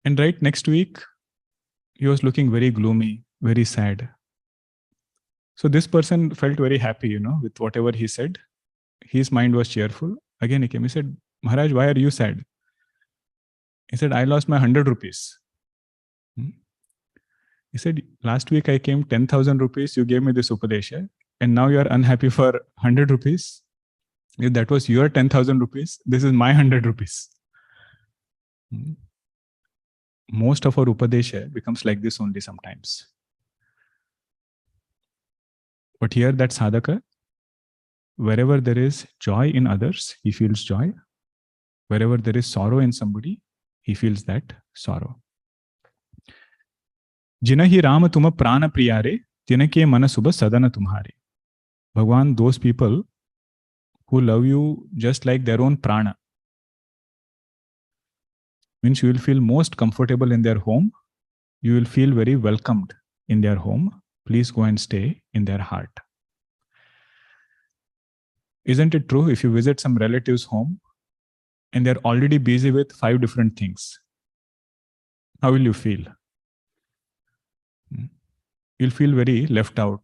And right next week, he was looking very gloomy, very sad. So this person felt very happy, with whatever he said. His mind was cheerful. Again, he came. He said, Maharaj, why are you sad? He said, I lost my 100 rupees. He said, last week I came 10,000 rupees. You gave me this Upadesha. And now you are unhappy for 100 rupees. If that was your 10,000 rupees, this is my 100 rupees. Most of our Upadesha becomes like this only sometimes. But here that sadhaka, wherever there is joy in others, he feels joy. Wherever there is sorrow in somebody, he feels that sorrow. Jinahi Rama tuma prana priyare, tinake mana subha sadana tumhare. Bhagwan, those people who love you just like their own prana, means you will feel most comfortable in their home. You will feel very welcomed in their home. Please go and stay in their heart. Isn't it true? If you visit some relative's home and they're already busy with 5 different things, how will you feel? You'll feel very left out.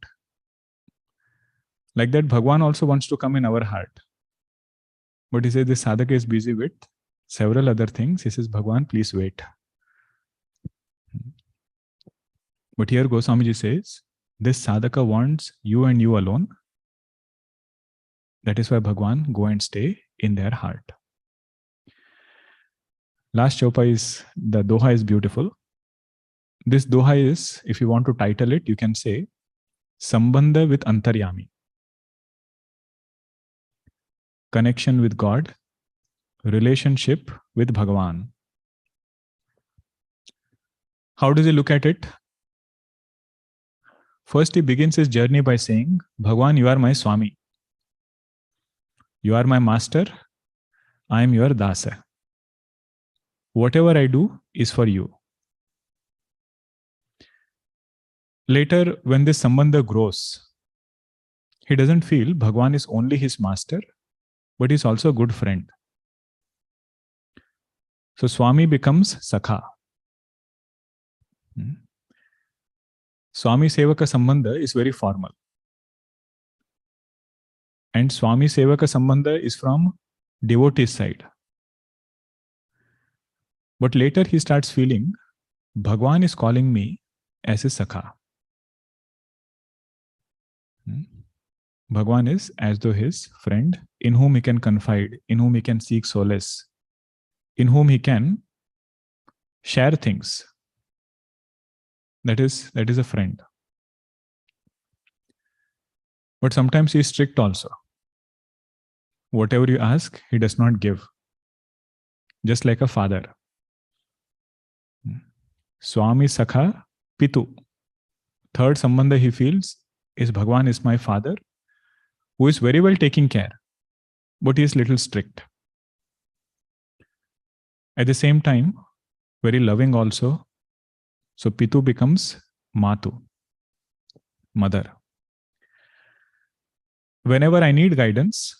Like that, Bhagwan also wants to come in our heart. But he says this sadhaka is busy with several other things. He says, Bhagwan, please wait. But here Goswamiji says, this sadhaka wants you and you alone. That is why Bhagwan, go and stay in their heart. Last chopa is, the doha is beautiful. This doha is, if you want to title it, you can say, Sambandha with Antaryami. Connection with God, relationship with Bhagavan. How does he look at it? First, he begins his journey by saying, Bhagavan, you are my Swami. You are my master. I am your dasa. Whatever I do is for you. Later, when this sambandha grows, he doesn't feel Bhagavan is only his master, but he's also a good friend. So Swami becomes Sakha. Swami Sevaka Sambandha is very formal. And Swami Sevaka Sambandha is from devotee's side. But later he starts feeling, Bhagwan is calling me as his Sakha. Bhagwan is as though his friend, in whom he can confide, in whom he can seek solace, in whom he can share things. That is a friend. But sometimes he is strict also. Whatever you ask, he does not give. Just like a father. Swami Sakha Pitu. Third sambandha he feels is Bhagwan is my father, who is very well taking care, but he is little strict. At the same time, very loving also. So Pitu becomes Matu, mother. Whenever I need guidance,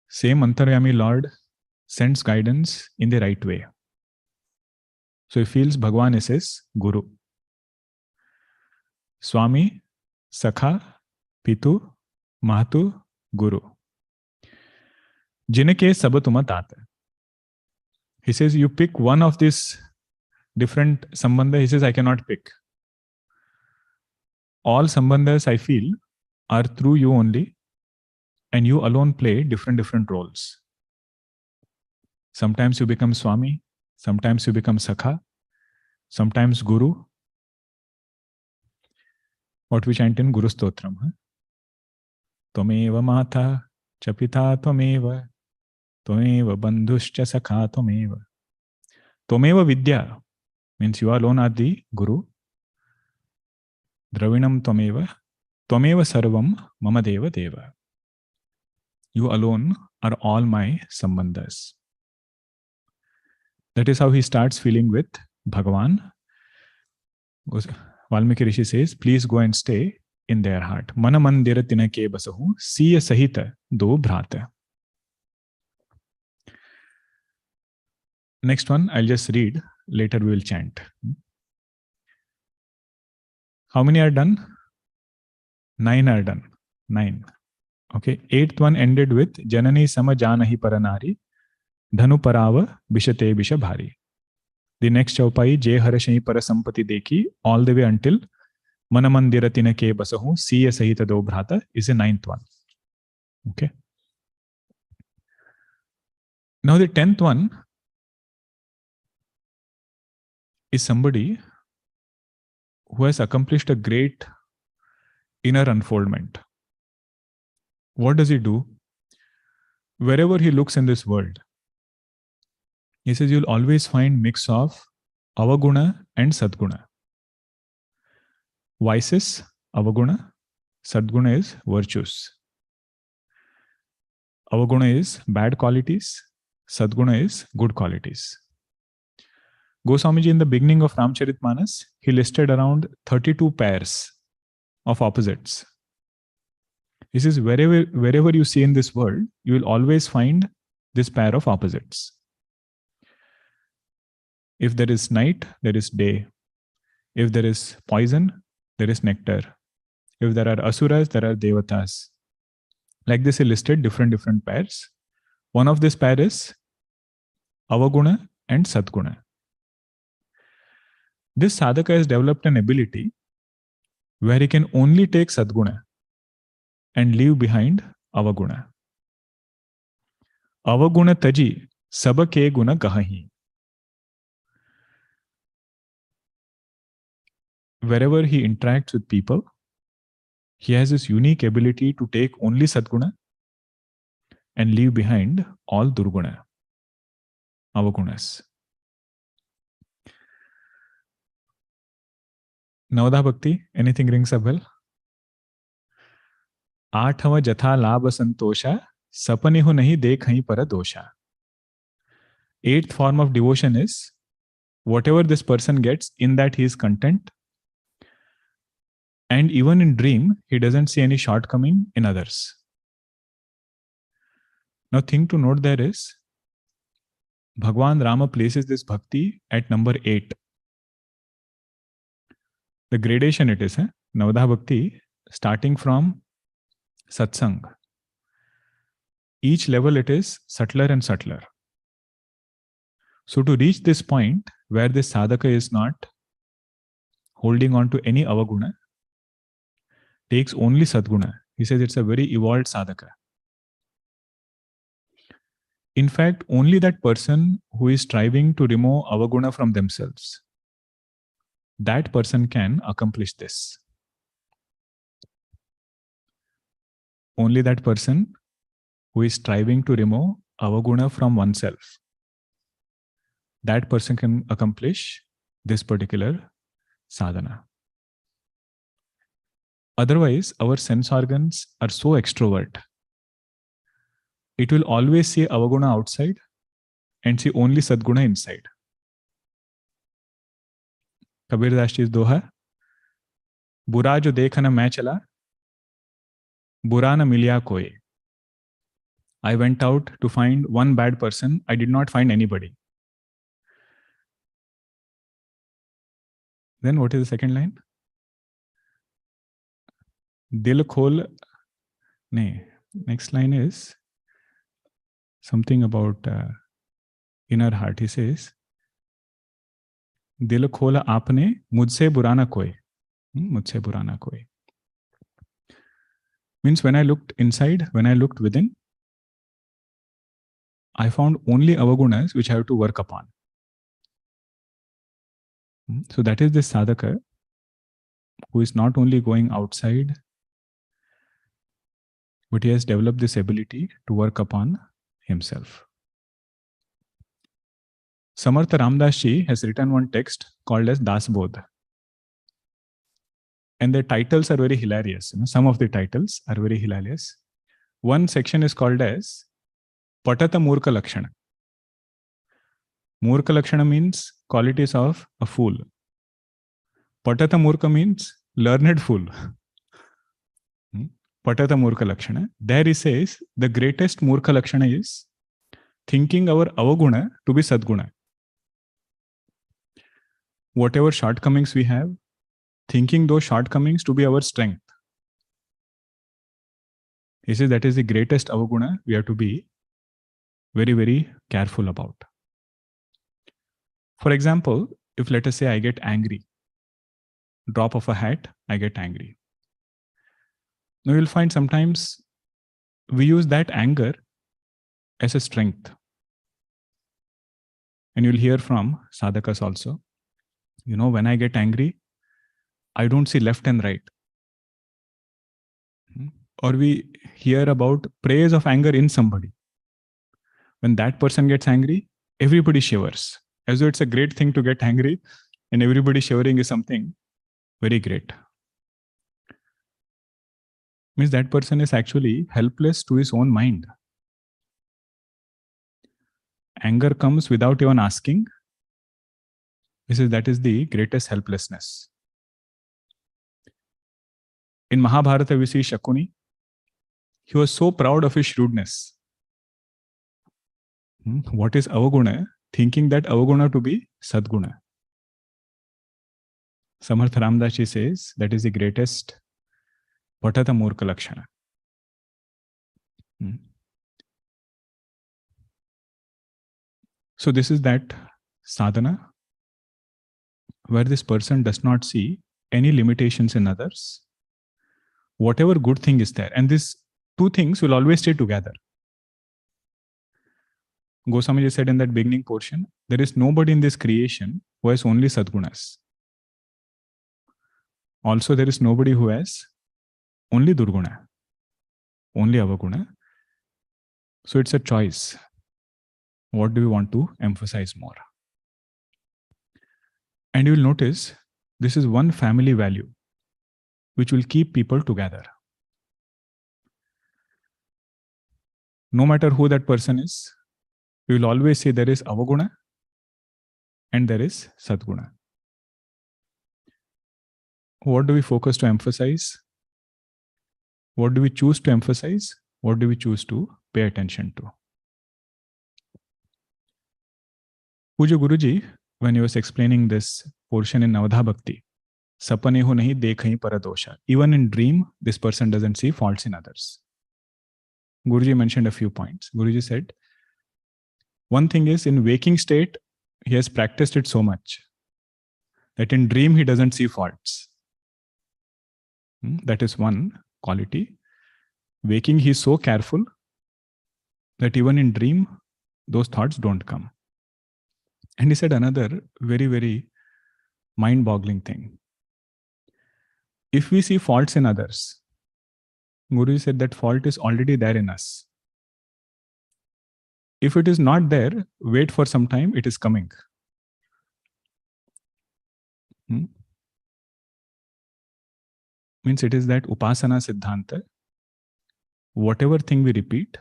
same Antaryami Lord sends guidance in the right way. So he feels Bhagwan is his Guru. Swami, Sakha, Pitu, Mahatu, Guru. Jinake sabatuma tata. He says, you pick one of these different sambandha. He says, I cannot pick. all sambandhas I feel are through you only, and you alone play different roles. Sometimes you become Swami, sometimes you become Sakha, sometimes Guru. What we chant in Guru Stotram. Tvameva Mata Chapita Tvameva Tvameva Bandhuscha Sakha Tvameva. Tvameva Vidya means you alone are the Guru. Dravinam Tvameva Tvameva Sarvam Mama Deva Deva. You alone are all my sambandhas. That is how he starts feeling with Bhagavan. Valmiki Rishi says, please go and stay in their heart. Mana mandira tinake basahu siya sahita do bhrata. Next one, I'll just read. Later we will chant. How many are done? 9 are done. 9. Okay. 8th one ended with Janani samajanahi paranari dhanu parava bishate bishabhari. The next chaupai Jay Harashahi Parasampati Deki all the way until Manamandira Tinake Basahu Siya Sahita Do Bhrata is the 9th one. Okay. Now the 10th one is somebody who has accomplished a great inner unfoldment. What does he do? Wherever he looks in this world, he says you'll always find mix of avaguna and sadguna. Vices, avaguna. Sadguna is virtues. Avaguna is bad qualities. Sadguna is good qualities. Goswamiji in the beginning of Ramcharitmanas, he listed around 32 pairs of opposites. He says wherever you see in this world, you will always find this pair of opposites. If there is night, there is day. If there is poison, there is nectar. If there are asuras, there are devatas. Like this, he listed different pairs. One of this pair is avaguna and sadguna. This sadhaka has developed an ability where he can only take sadguna and leave behind avaguna. Avaguna taji sabake guna kahahi. Wherever he interacts with people, he has this unique ability to take only sadguna and leave behind all durguna, avagunas. Navadha Bhakti, anything rings a bell? Aathava jatha labha santosha, sapanihu nahi dekhahi para dosha. 8th form of devotion is whatever this person gets, in that he is content. And even in dream, he doesn't see any shortcoming in others. Now, thing to note there is, Bhagwan Rama places this bhakti at number 8. The gradation it is, Navadha Bhakti, starting from Satsang. Each level it is subtler and subtler. So to reach this point where this sadhaka is not holding on to any avaguna, takes only sadguna, he says it's a very evolved sadhaka. In fact, only that person who is striving to remove avaguna from themselves, that person can accomplish this. Only that person who is striving to remove avaguna from oneself, that person can accomplish this particular sadhana. Otherwise, our sense organs are so extrovert. It will always see avaguna outside and see only sadguna inside. Kabir Das Ji's doha, बुरा जो देखा ना मैं चला, बुरा ना मिलिया कोई. I went out to find one bad person. I did not find anybody. Then what is the second line? Dil khol. No. Next line is something about inner heart. He says, Dil khola aapne, mujhse burana koi. Mujhse burana koi. Means when I looked inside, when I looked within, I found only avagunas which I have to work upon. So that is this sadhaka who is not only going outside, but he has developed this ability to work upon himself. Samartha Ramdas Ji has written one text called as Das Bodh. And the titles are very hilarious. Some of the titles are very hilarious. One section is called as Patata Murka Lakshana. Murka Lakshana means qualities of a fool. Patata Murka means learned fool. Patata Murka Lakshana. There he says the greatest Murka Lakshana is thinking our avaguna to be sadguna. Whatever shortcomings we have, thinking those shortcomings to be our strength. He says that is the greatest avaguna we have to be very, very careful about. For example, if let us say I get angry, drop of a hat, I get angry. Now you'll find sometimes we use that anger as a strength. And you'll hear from sadhakas also, when I get angry, I don't see left and right. Or we hear about praise of anger in somebody. When that person gets angry, everybody shivers. As though it's a great thing to get angry, and everybody shivering is something very great. Means that person is actually helpless to his own mind. Anger comes without even asking. That is the greatest helplessness. In Mahabharata, we see Shakuni. He was so proud of his shrewdness. What is avaguna? Thinking that avaguna to be sadguna. Samartha Ramdas Ji says that is the greatest Patata Murka Lakshana. So this is that sadhana where this person does not see any limitations in others. Whatever good thing is there. And these two things will always stay together. Goswami Ji said in that beginning portion, there is nobody in this creation who has only sadgunas. Also, there is nobody who has only durguna, only avaguna. So it's a choice. What do we want to emphasize more? And you will notice this is one family value which will keep people together. No matter who that person is, we will always say there is avaguna and there is sadguna. What do we focus to emphasize? What do we choose to emphasize? What do we choose to pay attention to? Puja Guruji, when he was explaining this portion in Navadha Bhakti, Sapane ho nahi dekhahi paradosha. Even in dream, this person doesn't see faults in others. Guruji mentioned a few points. Guruji said, one thing is in waking state, he has practiced it so much that in dream he doesn't see faults. That is one quality. Waking, he is so careful that even in dream, those thoughts don't come. And he said another very, very mind-boggling thing. If we see faults in others, Guruji said that fault is already there in us. If it is not there, wait for some time, it is coming. Means it is that upasana siddhanta. Whatever thing we repeat,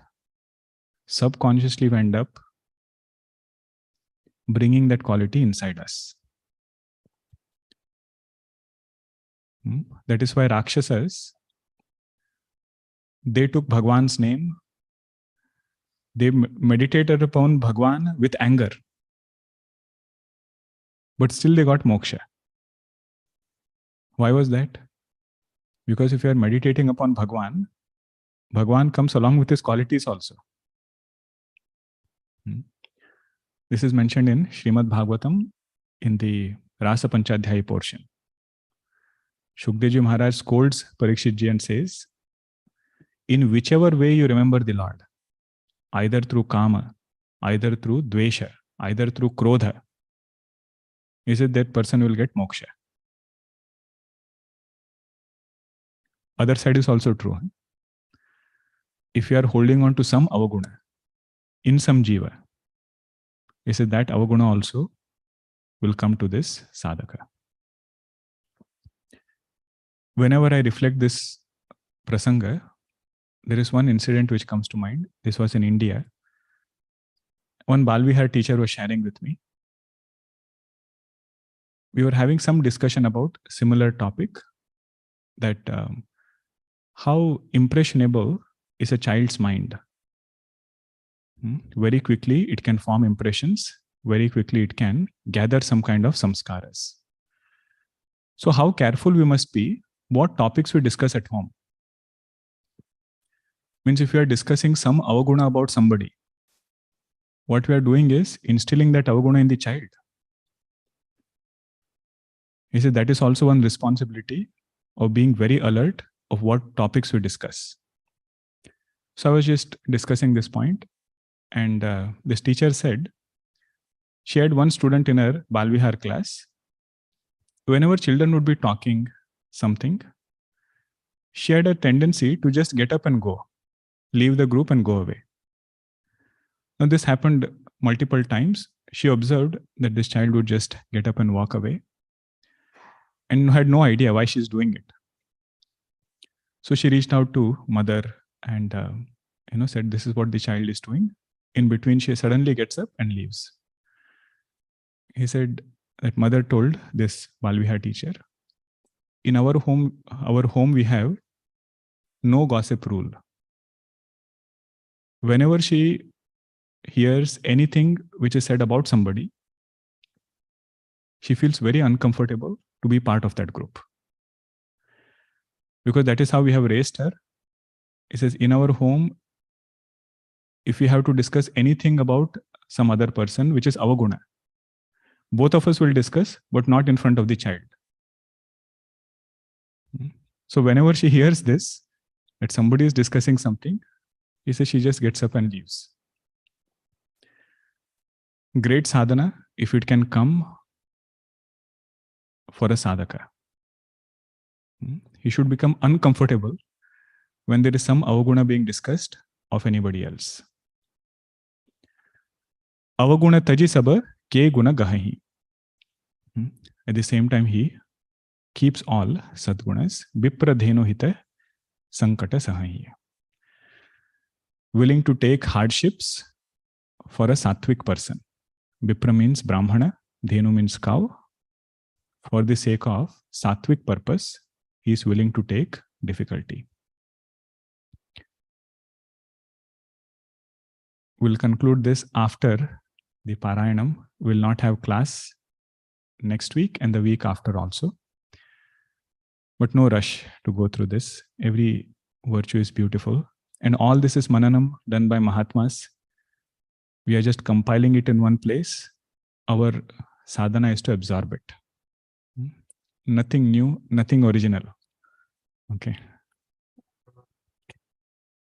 subconsciously we end up bringing that quality inside us. That is why Rakshasas, they took Bhagwan's name, they meditated upon Bhagwan with anger, but still they got moksha. Why was that? Because if you are meditating upon Bhagwan, Bhagwan comes along with his qualities also. This is mentioned in Srimad Bhagavatam in the Rasa Panchadhyayi portion. Shukdev Ji Maharaj scolds Parikshit Ji and says, in whichever way you remember the Lord, either through kama, either through dvesha, either through krodha, is it that person will get moksha? Other side is also true. If you are holding on to some avaguna in some jiva, is it that avaguna also will come to this sadhaka? Whenever I reflect this prasanga, there is one incident which comes to mind. This was in India. One Balvihar teacher was sharing with me. We were having some discussion about similar topic, that how impressionable is a child's mind. Very quickly it can form impressions. Very quickly it can gather some kind of samskaras. So how careful we must be what topics we discuss at home. Means if we are discussing some avaguna about somebody, what we are doing is instilling that avaguna in the child. He said that is also one responsibility of being very alert of what topics we discuss. So I was just discussing this point, and this teacher said she had one student in her Balvihar class. Whenever children would be talking something, she had a tendency to just get up and go, leave the group and go away. Now this happened multiple times. She observed that this child would just get up and walk away and had no idea why she's doing it. So she reached out to mother and said, this is what the child is doing. In between, she suddenly gets up and leaves. He said that mother told this Balvihar teacher, in our home we have no gossip rule. Whenever she hears anything which is said about somebody, she feels very uncomfortable to be part of that group. Because that is how we have raised her. It says, in our home, if we have to discuss anything about some other person, which is avaguna, both of us will discuss, but not in front of the child. So whenever she hears this, that somebody is discussing something, he says she just gets up and leaves. Great sadhana, if it can come for a sadhaka. He should become uncomfortable when there is some avaguna being discussed of anybody else. Avaguna taji saba ke guna gahi. At the same time, he keeps all sadgunas. Vipra dheno hita sankata sahahi. Willing to take hardships for a sattvic person. Vipra means Brahmana, dhenu means cow. For the sake of sattvic purpose, he is willing to take difficulty. We'll conclude this after the Parayanam. We'll not have class next week and the week after also. But no rush to go through this. Every virtue is beautiful. And all this is Mananam done by Mahatmas. We are just compiling it in one place. Our sadhana is to absorb it. Nothing new, nothing original. Okay.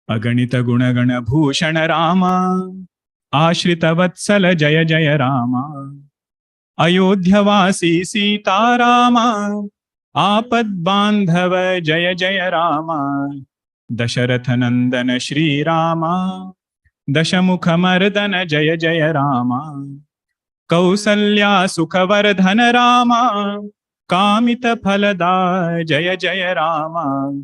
Aganita Gunagana Bhushana Rama, Ashrita Vatsala Jaya Jaya Rama, Ayodhyavasi Sita Rama, Apad Bandhava Jaya Jaya Rama, Dasharatha Nandana Shri Rama, Dashamukha Mardana Jaya Jaya Rama, Kausalya Sukhavardhana Rama, Kamita Phalada Jaya Jaya Rama,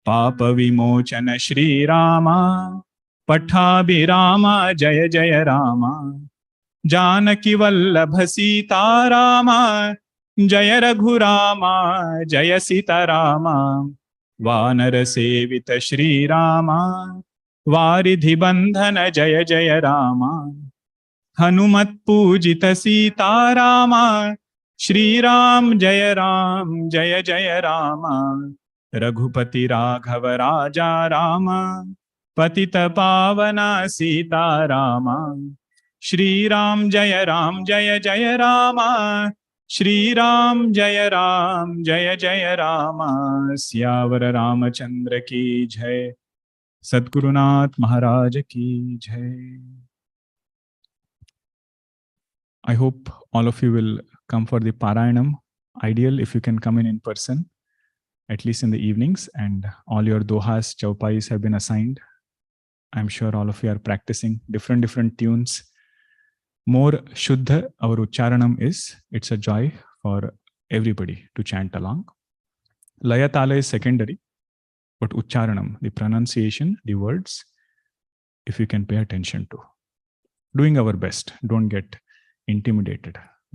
Papa Vimochana Shri Rama, Pathabhirama Jaya Jaya Rama, Janaki Vallabha Sita Rama, Jaya Raghurama Jaya Sita Rama, Vanara Sevita Shri Rama, Varidhi Bandhana Jaya Jaya Rama, Hanumat Pujita Sita Rama, Shri Ram Jaya Jaya Rama, Raghupati Raghava Raja Rama, Patita Pavana Sita Rama, Shri Ram Jaya Jaya Rama, Shri Ram Jaya Jaya Rama, Syavara Ramachandra ki jai. Sadgurunath Maharaj ki jai. I hope all of you will come for the Parayanam. Ideal if you can come in person, at least in the evenings, and all your dohas, chaupais have been assigned. I'm sure all of you are practicing different tunes. More Shuddha our Ucharanam is, it's a joy for everybody to chant along. Laya Tala is secondary, but Ucharanam, the pronunciation, the words, if you can pay attention to. Doing our best, don't get intimidated.